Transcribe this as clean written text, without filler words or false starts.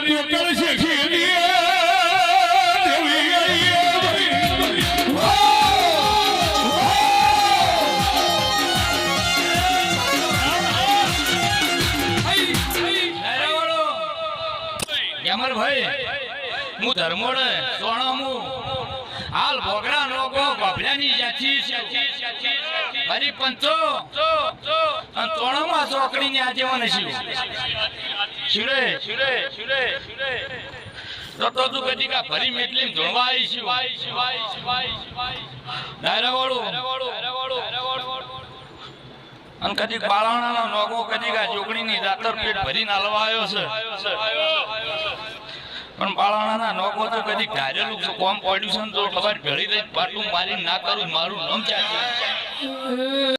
કોકળ છે ખેડી ભાઈ હું ધર્મોડે સોણામુ હાલ ભોગડા લોકો ગોભલાની જાતી હરી પંચો અને સોણામાં ચોકડીની આજેવાન છે શિરે તો તું કદી કા ભરી મેટલી ધોળવા આવી છે ડાયરાવાળું અને કદી બાળાણાનો નોકો કદી કા જોગણીની દાતર પેટ ભરીને હાલવા આવ્યો છે પણ બાળાણાના નોકો તો કદી ધારેલું કોમ પડ્યું છે તો ખબર ભેળી દઈ પાટું મારી ના કરું મારું નામ ચાલે